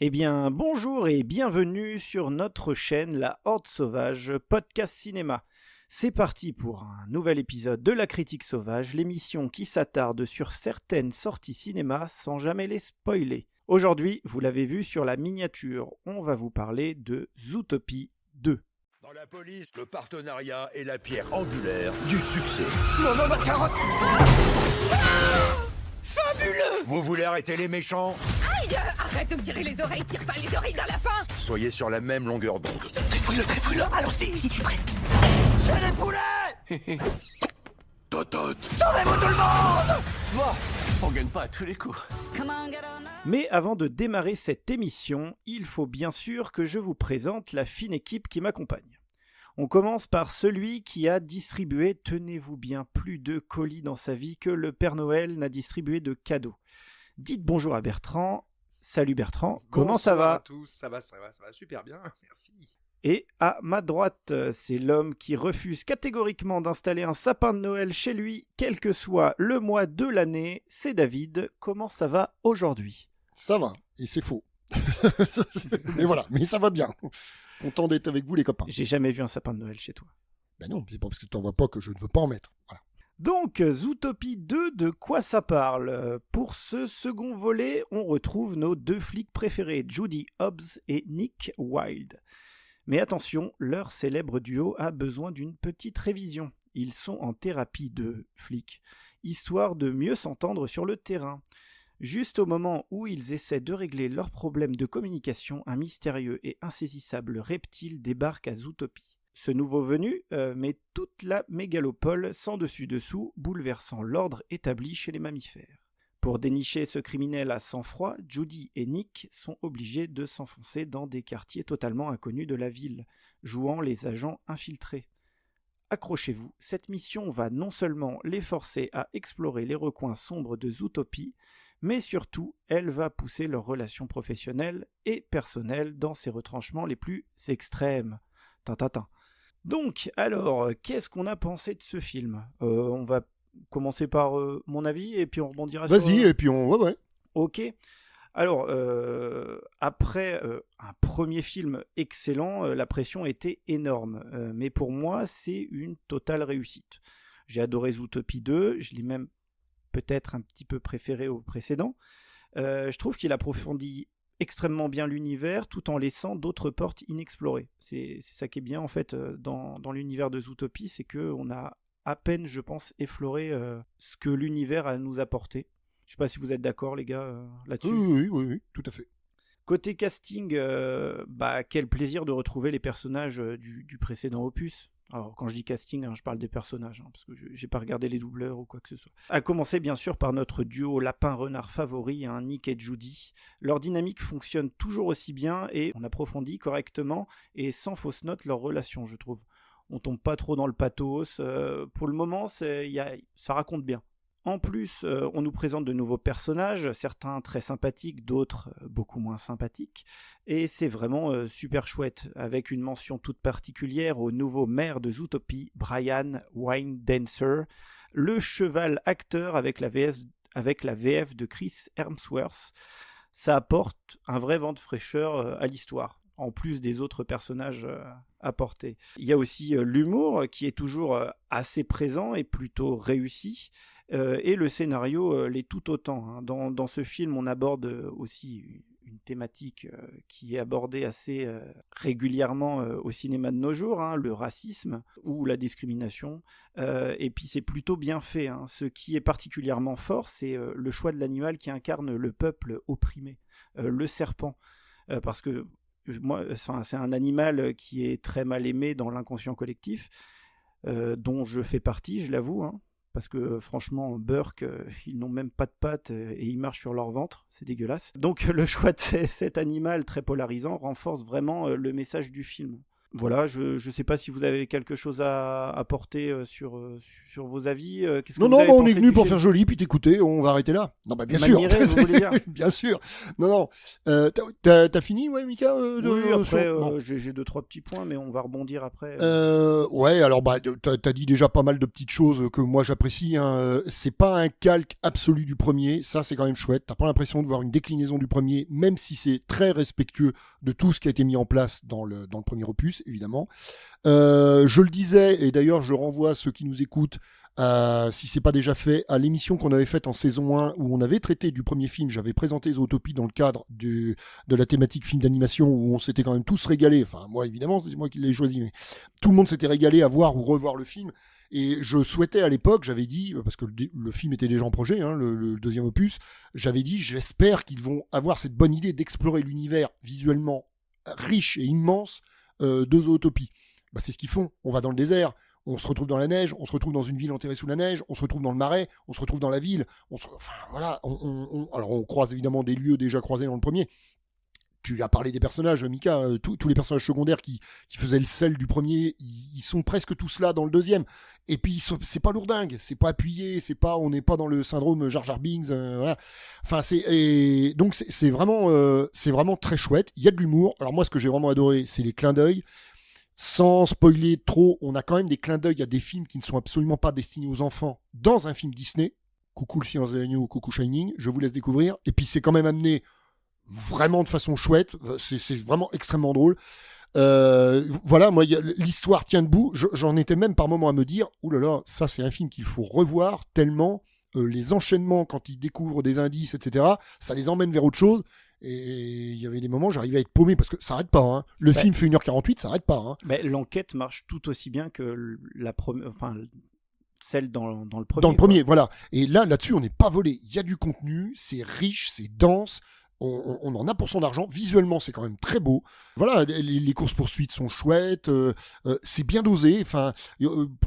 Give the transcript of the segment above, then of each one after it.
Eh bien, bonjour et bienvenue sur notre chaîne La Horde Sauvage, podcast cinéma. C'est parti pour un nouvel épisode de La Critique Sauvage, l'émission qui s'attarde sur certaines sorties cinéma sans jamais les spoiler. Aujourd'hui, vous l'avez vu sur la miniature, on va vous parler de Zootopie 2. Dans la police, le partenariat est la pierre angulaire du succès. Non, ma carotte. Fabuleux! Vous voulez arrêter les méchants? Aïe! Arrête de me tirer les oreilles, tire pas les oreilles d'un lapin! Soyez sur la même longueur d'onde. Très allons-y, j'y suis presque. C'est les poulets. Totote! Sauvez-vous tout le monde. Bon, on gagne pas à tous les coups. Mais avant de démarrer cette émission, il faut bien sûr que je vous présente la fine équipe qui m'accompagne. On commence par celui qui a distribué, tenez-vous bien, plus de colis dans sa vie que le Père Noël n'a distribué de cadeaux. Dites bonjour à Bertrand. Salut Bertrand, comment ça va ? Bonsoir à tous, ça va super bien, merci. Et à ma droite, c'est l'homme qui refuse catégoriquement d'installer un sapin de Noël chez lui, quel que soit le mois de l'année, c'est David. Comment ça va aujourd'hui ? Ça va, et c'est faux. Mais voilà, mais ça va bien. Content d'être avec vous les copains. J'ai jamais vu un sapin de Noël chez toi. Ben non, c'est pas parce que tu n'en vois pas que je ne veux pas en mettre. Voilà. Donc, Zootopie 2, de quoi ça parle ? Pour ce second volet, on retrouve nos deux flics préférés, Judy Hobbs et Nick Wilde. Mais attention, leur célèbre duo a besoin d'une petite révision. Ils sont en thérapie de flics, histoire de mieux s'entendre sur le terrain. Juste au moment où ils essaient de régler leurs problèmes de communication, un mystérieux et insaisissable reptile débarque à Zootopie. Ce nouveau venu met toute la mégalopole sans dessus-dessous, bouleversant l'ordre établi chez les mammifères. Pour dénicher ce criminel à sang-froid, Judy et Nick sont obligés de s'enfoncer dans des quartiers totalement inconnus de la ville, jouant les agents infiltrés. Accrochez-vous, cette mission va non seulement les forcer à explorer les recoins sombres de Zootopie, mais surtout, elle va pousser leurs relations professionnelles et personnelles dans ses retranchements les plus extrêmes. Tintintin. Donc, alors, qu'est-ce qu'on a pensé de ce film ? On va commencer par mon avis et puis on rebondira sur... Vas-y, et puis on... Ouais. Ok. Alors, après un premier film excellent, la pression était énorme. Mais pour moi, c'est une totale réussite. J'ai adoré Zootopie 2, je l'ai même peut-être un petit peu préféré au précédent. Je trouve qu'il approfondit extrêmement bien l'univers tout en laissant d'autres portes inexplorées. C'est ça qui est bien en fait dans l'univers de Zootopie, c'est qu'on a à peine, je pense, effleuré ce que l'univers a à nous apporter. Je sais pas si vous êtes d'accord les gars là-dessus. Oui, tout à fait. Côté casting, quel plaisir de retrouver les personnages du précédent opus. Alors quand je dis casting, je parle des personnages, parce que j'ai pas regardé les doubleurs ou quoi que ce soit. À commencer bien sûr par notre duo lapin-renard favori, Nick et Judy. Leur dynamique fonctionne toujours aussi bien et on approfondit correctement et sans fausse note leur relation, je trouve. On tombe pas trop dans le pathos. Pour le moment, ça raconte bien. En plus, on nous présente de nouveaux personnages, certains très sympathiques, d'autres beaucoup moins sympathiques. Et c'est vraiment super chouette, avec une mention toute particulière au nouveau maire de Zootopie, Brian Winedancer, le cheval acteur avec la VF de Chris Hemsworth. Ça apporte un vrai vent de fraîcheur à l'histoire, en plus des autres personnages apportés. Il y a aussi l'humour qui est toujours assez présent et plutôt réussi. Et le scénario l'est tout autant. Dans ce film, on aborde aussi une thématique qui est abordée assez régulièrement au cinéma de nos jours, le racisme ou la discrimination. Et puis c'est plutôt bien fait. Ce qui est particulièrement fort, c'est le choix de l'animal qui incarne le peuple opprimé, le serpent. Parce que c'est un animal qui est très mal aimé dans l'inconscient collectif, dont je fais partie, je l'avoue, parce que franchement, Burke, ils n'ont même pas de pattes et ils marchent sur leur ventre, c'est dégueulasse. Donc le choix de cet animal très polarisant renforce vraiment le message du film. Voilà, je sais pas si vous avez quelque chose à apporter sur vos avis. Qu'est-ce que Non, vous non, avez bah, on est pensé venu du pour film faire joli, puis t'écouter, on va arrêter là. Non, bah bien sûr. M'admirer, vous voulez dire Bien sûr. Non, non. T'as fini, ouais, Mika Oui, après, bon. j'ai 2-3 petits points, mais on va rebondir après. Ouais, alors bah t'as dit déjà pas mal de petites choses que moi j'apprécie. Hein. C'est pas un calque absolu du premier, ça c'est quand même chouette. T'as pas l'impression de voir une déclinaison du premier, même si c'est très respectueux de tout ce qui a été mis en place dans le premier opus, évidemment. Je le disais, et d'ailleurs je renvoie ceux qui nous écoutent, si c'est pas déjà fait, à l'émission qu'on avait faite en saison 1 où on avait traité du premier film. J'avais présenté Zootopie dans le cadre de la thématique film d'animation où on s'était quand même tous régalés. Enfin, moi évidemment, c'est moi qui l'ai choisi, mais tout le monde s'était régalé à voir ou revoir le film. Et je souhaitais à l'époque, j'avais dit, parce que le film était déjà en projet, hein, le deuxième opus, j'avais dit, j'espère qu'ils vont avoir cette bonne idée d'explorer l'univers visuellement riche et immense de Zootopie. Bah, c'est ce qu'ils font. On va dans le désert, on se retrouve dans la neige, on se retrouve dans une ville enterrée sous la neige, on se retrouve dans le marais, on se retrouve dans la ville. Enfin, voilà, alors on croise évidemment des lieux déjà croisés dans le premier. Tu as parlé des personnages, Mika, tous les personnages secondaires qui faisaient le sel du premier, ils sont presque tous là dans le deuxième. Et puis c'est pas lourdingue, c'est pas appuyé, on n'est pas dans le syndrome Jar Jar Binks. Voilà. Enfin donc c'est vraiment très chouette. Il y a de l'humour. Alors moi ce que j'ai vraiment adoré, c'est les clins d'œil. Sans spoiler trop, on a quand même des clins d'œil à des films qui ne sont absolument pas destinés aux enfants dans un film Disney. Coucou le Silence des Agneaux, coucou Shining, je vous laisse découvrir. Et puis c'est quand même amené vraiment de façon chouette, c'est vraiment extrêmement drôle. Voilà, moi l'histoire tient debout, j'en étais même par moments à me dire, oulala, ça c'est un film qu'il faut revoir tellement les enchaînements quand ils découvrent des indices, etc., ça les emmène vers autre chose. Et il y avait des moments, j'arrivais à être paumé parce que ça arrête pas. Hein. Le film fait 1h48, ça arrête pas. Hein. L'enquête marche tout aussi bien que celle dans le premier. Dans le premier, voilà. Et là-dessus, on n'est pas volé. Il y a du contenu, c'est riche, c'est dense. On en a pour son argent. Visuellement, c'est quand même très beau. Voilà, les courses-poursuites sont chouettes. C'est bien dosé. Enfin,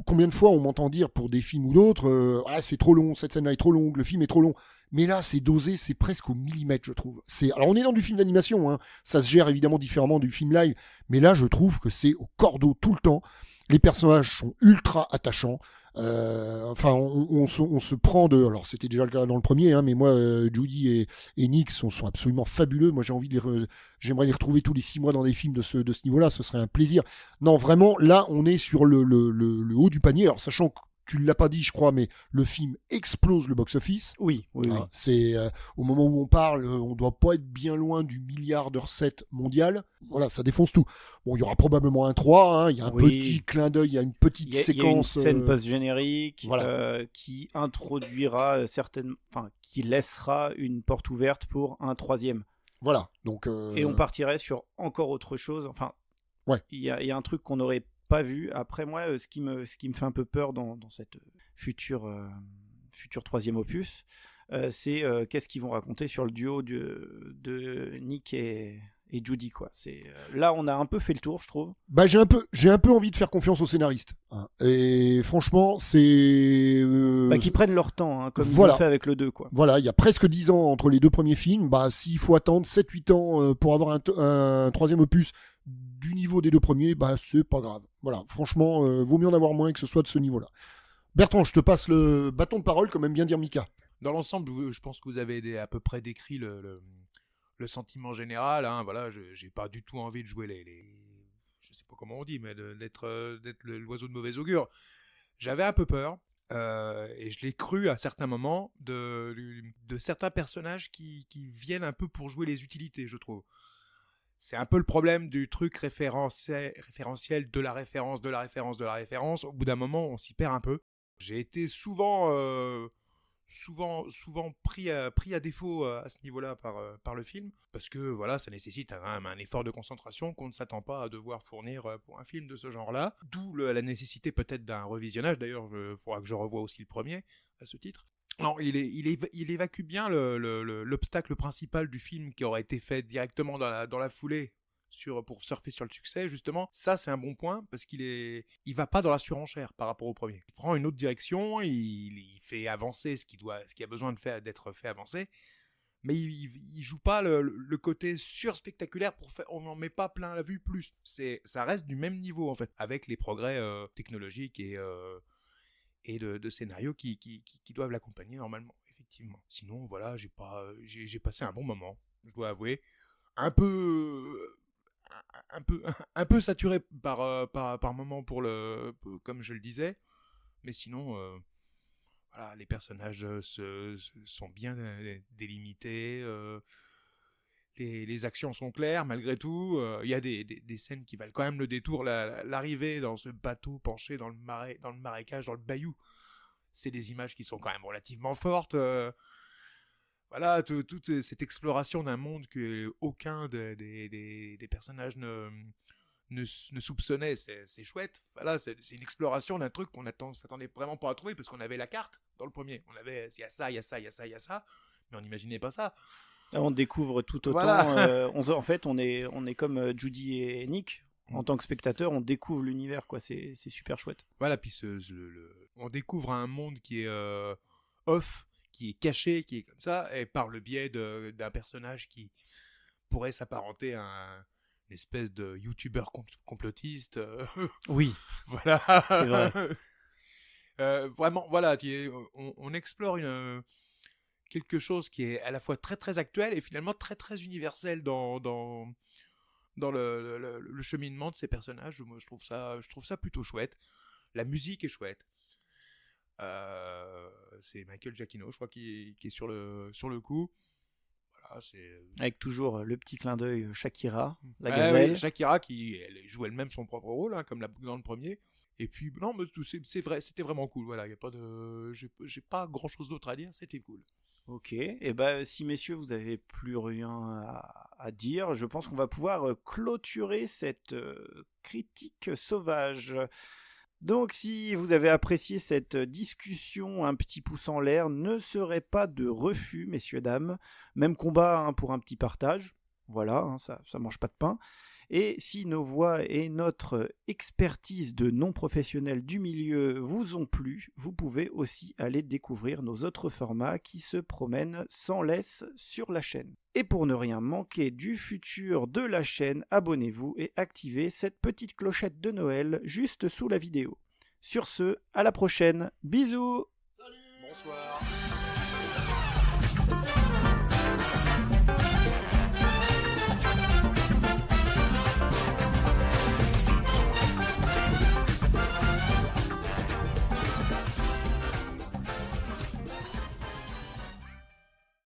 combien de fois on m'entend dire pour des films ou d'autres, c'est trop long, cette scène-là est trop longue, le film est trop long. Mais là, c'est dosé, c'est presque au millimètre, je trouve. Alors, on est dans du film d'animation, hein. Ça se gère évidemment différemment du film live, mais là, je trouve que c'est au cordeau tout le temps. Les personnages sont ultra attachants. Enfin, on se prend de. Alors, c'était déjà le cas dans le premier, hein, mais moi, Judy et Nick sont absolument fabuleux. Moi, j'aimerais les retrouver tous les 6 mois dans des films de ce niveau-là. Ce serait un plaisir. Non, vraiment, là, on est sur le haut du panier. Alors, sachant que tu ne l'as pas dit, je crois, mais le film explose le box-office. Oui. C'est au moment où on parle, on doit pas être bien loin du milliard de recettes mondiales. Voilà, ça défonce tout. Bon, il y aura probablement un 3, hein, il y a un petit clin d'œil, il y a une petite séquence. Il y a une scène post-générique voilà. Qui introduira qui laissera une porte ouverte pour un 3e. Voilà. Donc. Et on partirait sur encore autre chose. Enfin, ouais. Il y a un truc qu'on n'aurait pas vu. Après, moi, ce qui me fait un peu peur dans cette future 3e opus, c'est qu'est-ce qu'ils vont raconter sur le duo de Nick et Judy, quoi. Là, on a un peu fait le tour, je trouve. Bah, j'ai un peu envie de faire confiance aux scénaristes. Hein. Et franchement, c'est qu'ils prennent leur temps, hein, comme ils ont fait avec le 2, quoi. Voilà, il y a presque 10 ans entre les deux premiers films. Bah, s'il faut attendre 7-8 ans pour avoir un 3e opus du niveau des deux premiers, bah c'est pas grave. Voilà, franchement, vaut mieux en avoir moins que ce soit de ce niveau-là. Bertrand, je te passe le bâton de parole, comme aime bien dire Mika. Dans l'ensemble, je pense que vous avez à peu près décrit le sentiment général. Hein, voilà, j'ai pas du tout envie de jouer je sais pas comment on dit, mais d'être l'oiseau de mauvais augure. J'avais un peu peur. Et je l'ai cru à certains moments de certains personnages qui viennent un peu pour jouer les utilités, je trouve. C'est un peu le problème du truc référentiel de la référence, de la référence, de la référence. Au bout d'un moment, on s'y perd un peu. J'ai été souvent pris à défaut à ce niveau-là par le film, parce que voilà, ça nécessite un effort de concentration qu'on ne s'attend pas à devoir fournir pour un film de ce genre-là. D'où la nécessité peut-être d'un revisionnage. D'ailleurs, il faudra que je revoie aussi le premier à ce titre. Non, il évacue bien l'obstacle principal du film qui aurait été fait directement dans la foulée pour surfer sur le succès, justement. Ça, c'est un bon point parce il va pas dans la surenchère par rapport au premier. Il prend une autre direction, il fait avancer ce qui a besoin d'être fait avancer, mais il joue pas le côté surspectaculaire pour faire, on n'en met pas plein la vue plus. Ça reste du même niveau en fait, avec les progrès technologiques et de scénarios qui doivent l'accompagner normalement, effectivement. Sinon, voilà, j'ai passé un bon moment, je dois avouer, un peu saturé par moment comme je le disais, mais sinon. Voilà, les personnages sont bien délimités, les actions sont claires malgré tout. Il y a des scènes qui valent quand même le détour. L'arrivée dans ce bateau penché dans le marécage, dans le bayou, c'est des images qui sont quand même relativement fortes. Voilà, toute cette exploration d'un monde que aucun des personnages ne soupçonnait, c'est chouette. Voilà, c'est une exploration d'un truc qu'on s'attendait vraiment pas à trouver, parce qu'on avait la carte dans le premier. On avait, il y a ça, il y a ça, il y a ça, il y a ça, mais on n'imaginait pas ça. Là, on découvre tout autant. Voilà. En fait, on est comme Judy et Nick. En tant que spectateur, on découvre l'univers, quoi. C'est super chouette. Voilà, puis on découvre un monde qui est off, qui est caché, qui est comme ça, et par le biais d'un personnage qui pourrait s'apparenter à une espèce de youtubeur complotiste. Oui, voilà. c'est vrai. Vraiment, voilà, on explore quelque chose qui est à la fois très très actuel et finalement très très universel dans le cheminement de ces personnages. Moi, je trouve ça plutôt chouette. La musique est chouette. C'est Michael Giacchino, je crois, qui est sur le coup. Voilà, avec toujours le petit clin d'œil Shakira, la gazelle. Oui, Shakira elle joue elle-même son propre rôle, hein, comme dans le premier. Et puis non, mais c'est vrai, c'était vraiment cool. Voilà, y a pas j'ai pas grand chose d'autre à dire. C'était cool. Ok, et ben si messieurs vous avez plus rien à dire, je pense qu'on va pouvoir clôturer cette critique sauvage. Donc si vous avez apprécié cette discussion, un petit pouce en l'air ne serait pas de refus, messieurs, dames. Même combat, hein, pour un petit partage. Voilà, hein, ça mange pas de pain. Et si nos voix et notre expertise de non-professionnels du milieu vous ont plu, vous pouvez aussi aller découvrir nos autres formats qui se promènent sans laisse sur la chaîne. Et pour ne rien manquer du futur de la chaîne, abonnez-vous et activez cette petite clochette de Noël juste sous la vidéo. Sur ce, à la prochaine, bisous. Bonsoir.